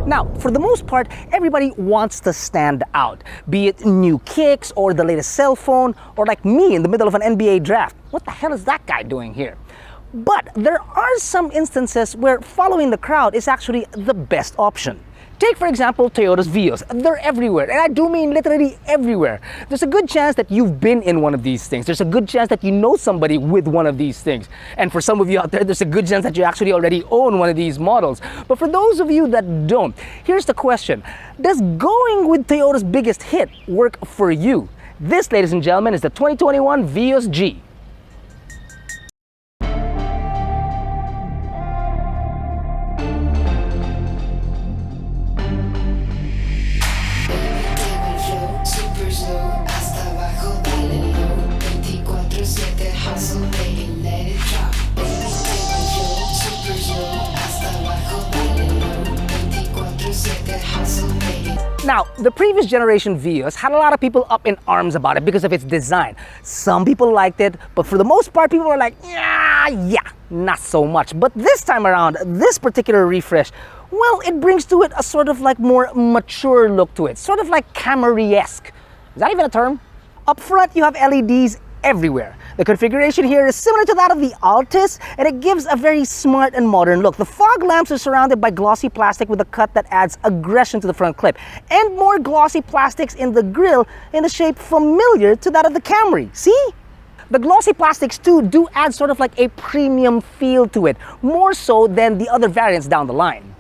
Now, for the most part, everybody wants to stand out, be it new kicks or the latest cell phone, or like me in the middle of an NBA draft. What the hell is that guy doing here? But there are some instances where following the crowd is actually the best option. Take, for example, Toyota's Vios. They're everywhere, and I do mean literally everywhere. There's a good chance that you've been in one of these things. There's a good chance that you know somebody with one of these things. And for some of you out there, there's a good chance that you actually already own one of these models. But for those of you that don't, here's the question. Does going with Toyota's biggest hit work for you? This, ladies and gentlemen, is the 2021 Vios G. Now, the previous generation Vios had a lot of people up in arms about it because of its design. Some people liked it, but for the most part, people were like, yeah, not so much. But this time around, this particular refresh, well, it brings to it a sort of like more mature look to it, sort of like Camry-esque. Is that even a term? Up front, you have LEDs everywhere. The configuration here is similar to that of the Altis, and it gives a very smart and modern look. The fog lamps are surrounded by glossy plastic with a cut that adds aggression to the front clip, and more glossy plastics in the grille in a shape familiar to that of the Camry. See? The glossy plastics too do add sort of like a premium feel to it, more so than the other variants down the line.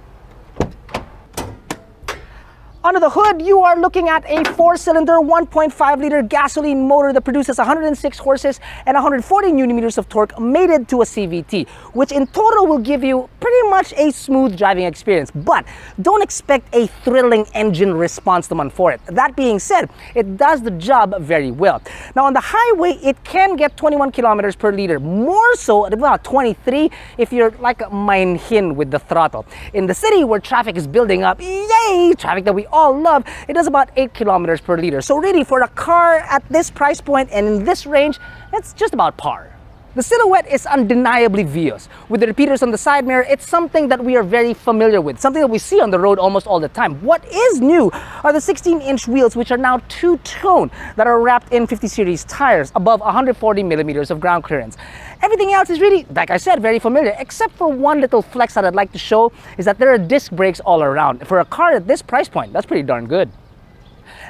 Under the hood, you are looking at a 4-cylinder, 1.5-liter gasoline motor that produces 106 horses and 140 Nm of torque mated to a CVT, which in total will give you pretty much a smooth driving experience. But don't expect a thrilling engine response demand for it. That being said, it does the job very well. Now on the highway, it can get 21 kilometers per liter, more so at about 23 if you're like mainhin with the throttle. In the city where traffic is building up, yay, traffic that we all love, it does about 8 kilometers per liter. So really, for a car at this price point and in this range, it's just about par. The silhouette is undeniably Vios. With the repeaters on the side mirror, it's something that we are very familiar with, something that we see on the road almost all the time. What is new are the 16-inch wheels, which are now two-tone, that are wrapped in 50 series tires above 140 millimeters of ground clearance. Everything else is really, like I said, very familiar, except for one little flex that I'd like to show is that there are disc brakes all around. For a car at this price point, that's pretty darn good.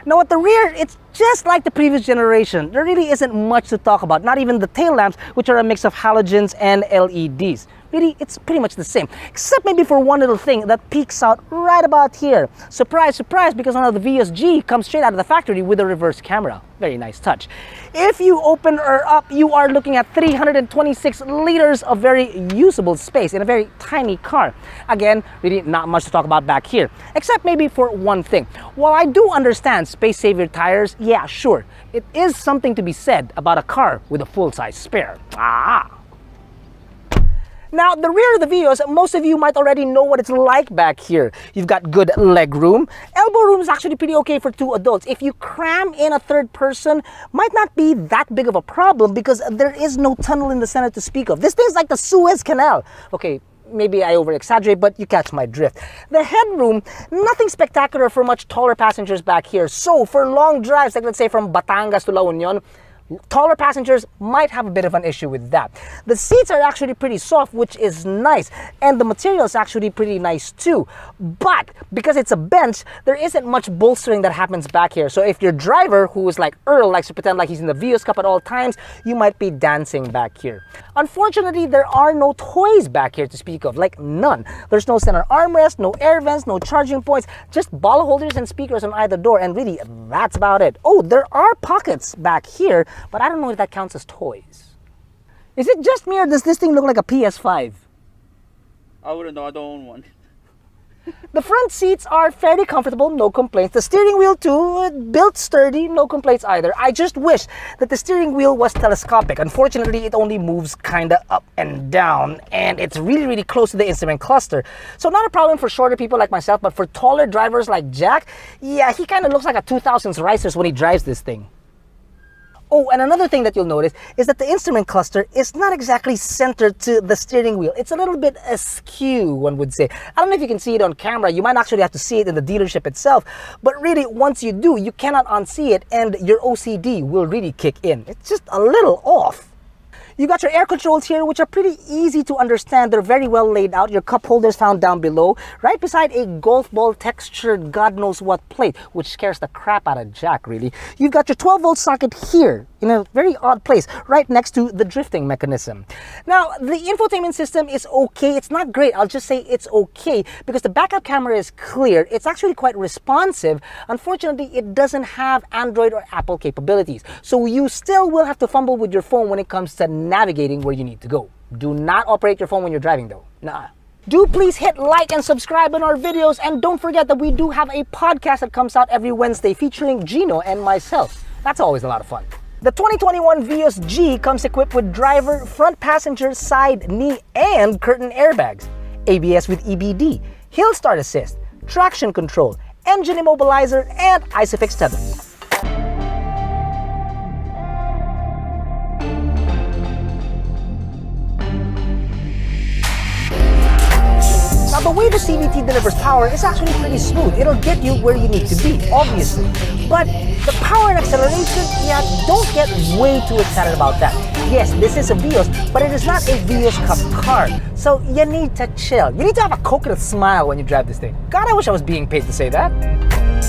Now at the rear, it's just like the previous generation. There really isn't much to talk about, not even the tail lamps, which are a mix of halogens and LEDs. Really, it's pretty much the same, except maybe for one little thing that peeks out right about here. Surprise, surprise, because now the Vios G comes straight out of the factory with a reverse camera. Very nice touch. If you open her up, you are looking at 326 liters of very usable space in a very tiny car. Again, really not much to talk about back here, except maybe for one thing. While I do understand space saver tires, yeah, sure, it is something to be said about a car with a full-size spare. Now, the rear of the Vios, most of you might already know what it's like back here. You've got good leg room. Elbow room is actually pretty okay for 2 adults. If you cram in a third person, might not be that big of a problem because there is no tunnel in the center to speak of. This thing's like the Suez Canal. Okay, maybe I over-exaggerate, but you catch my drift. The headroom, nothing spectacular for much taller passengers back here. So for long drives, like let's say from Batangas to La Union, taller passengers might have a bit of an issue with that. The seats are actually pretty soft, which is nice, and the material is actually pretty nice too. But because it's a bench, there isn't much bolstering that happens back here. So if your driver, who is like Earl, likes to pretend like he's in the Vios Cup at all times, you might be dancing back here. Unfortunately, there are no toys back here to speak of, like none. There's no center armrest, no air vents, no charging points, just bottle holders and speakers on either door, and really, that's about it. Oh, there are pockets back here, but I don't know if that counts as toys. Is it just me or does this thing look like a PS5? I wouldn't know, I don't own one. The front seats are fairly comfortable, no complaints. The steering wheel too, built sturdy, no complaints either. I just wish that the steering wheel was telescopic. Unfortunately, it only moves kinda up and down, and it's really, really close to the instrument cluster. So not a problem for shorter people like myself, but for taller drivers like Jack, yeah, he kinda looks like a 2000s Racers when he drives this thing. Oh, and another thing that you'll notice is that the instrument cluster is not exactly centered to the steering wheel. It's a little bit askew, one would say. I don't know if you can see it on camera. You might actually have to see it in the dealership itself. But really, once you do, you cannot unsee it and your OCD will really kick in. It's just a little off. You got your air controls here, which are pretty easy to understand. They're very well laid out. Your cup holders found down below, right beside a golf ball textured God knows what plate, which scares the crap out of Jack, really. You've got your 12-volt socket here in a very odd place, right next to the drifting mechanism. Now, the infotainment system is okay. It's not great. I'll just say it's okay because the backup camera is clear. It's actually quite responsive. Unfortunately, it doesn't have Android or Apple capabilities. So you still will have to fumble with your phone when it comes to navigating where you need to go. Do not operate your phone when you're driving though. Nah. Do please hit like and subscribe on our videos, and don't forget that we do have a podcast that comes out every Wednesday featuring Gino and myself. That's always a lot of fun. The 2021 Vios G comes equipped with driver, front passenger, side, knee, and curtain airbags, ABS with EBD, hill start assist, traction control, engine immobilizer, and ISOFIX tethers. Now, the way the CVT delivers power is actually pretty smooth. It'll get you where you need to be, obviously. But the power and acceleration, yeah, don't get way too excited about that. Yes, this is a Vios, but it is not a Vios Cup car. So you need to chill. You need to have a coconut smile when you drive this thing. God, I wish I was being paid to say that.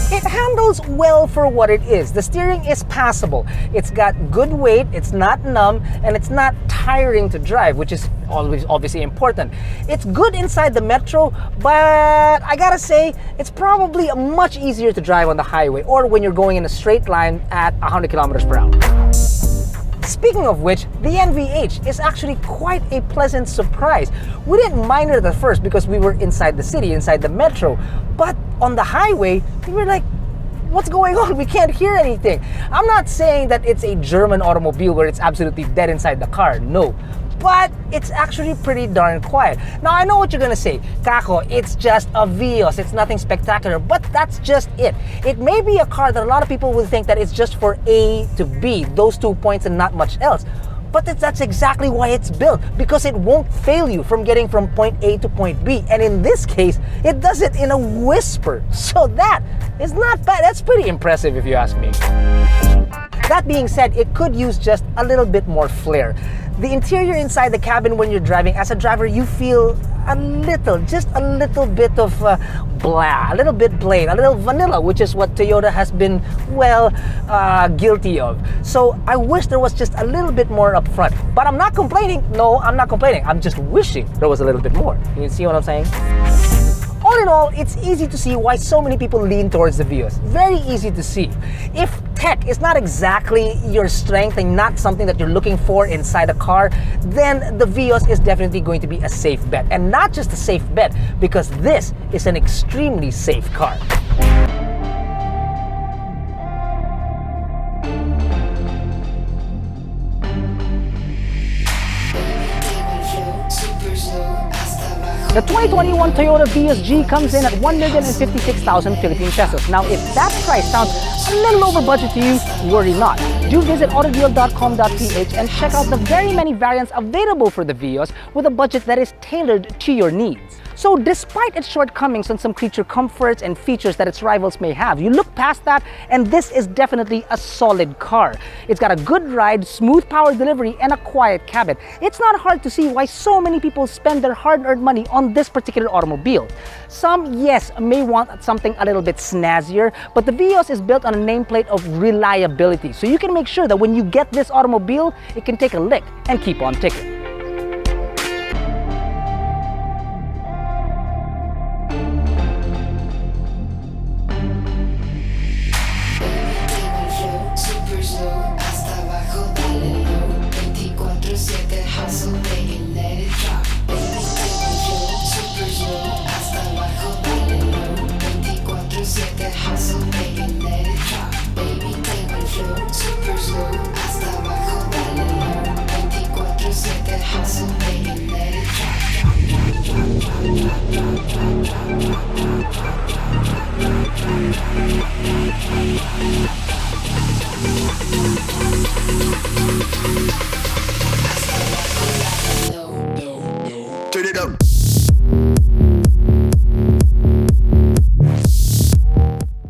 It handles well for what it is. The steering is passable. It's got good weight, it's not numb, and it's not tiring to drive, which is always obviously important. It's good inside the metro, but I gotta say, it's probably much easier to drive on the highway or when you're going in a straight line at 100 kilometers per hour. Speaking of which, the NVH is actually quite a pleasant surprise. We didn't mind it at first because we were inside the city, inside the metro, but on the highway, we were like, what's going on? We can't hear anything. I'm not saying that it's a German automobile where it's absolutely dead inside the car, no. But it's actually pretty darn quiet. Now, I know what you're gonna say. Kako, it's just a Vios. It's nothing spectacular, but that's just it. It may be a car that a lot of people will think that it's just for A to B, those 2 points and not much else. But that's exactly why it's built, because it won't fail you from getting from point A to point B. And in this case, it does it in a whisper. So that is not bad. That's pretty impressive if you ask me. That being said, it could use just a little bit more flair. The interior inside the cabin when you're driving, as a driver, you feel just a little bit of blah, a little bit plain, a little vanilla, which is what Toyota has been, well, guilty of. So I wish there was just a little bit more up front. But I'm not complaining. No, I'm not complaining. I'm just wishing there was a little bit more. You see what I'm saying? All in all, it's easy to see why so many people lean towards the Vios. Very easy to see. If tech is not exactly your strength and not something that you're looking for inside a car, then the Vios is definitely going to be a safe bet. And not just a safe bet, because this is an extremely safe car. The 2021 Toyota Vios G comes in at 1,056,000 Philippine pesos. Now, if that price sounds a little over budget to you, worry not. Do visit autodeal.com.ph and check out the very many variants available for the Vios with a budget that is tailored to your needs. So despite its shortcomings on some creature comforts and features that its rivals may have, you look past that and this is definitely a solid car. It's got a good ride, smooth power delivery, and a quiet cabin. It's not hard to see why so many people spend their hard-earned money on this particular automobile. Some, yes, may want something a little bit snazzier, but the Vios is built on a nameplate of reliability. So you can make sure that when you get this automobile, it can take a lick and keep on ticking.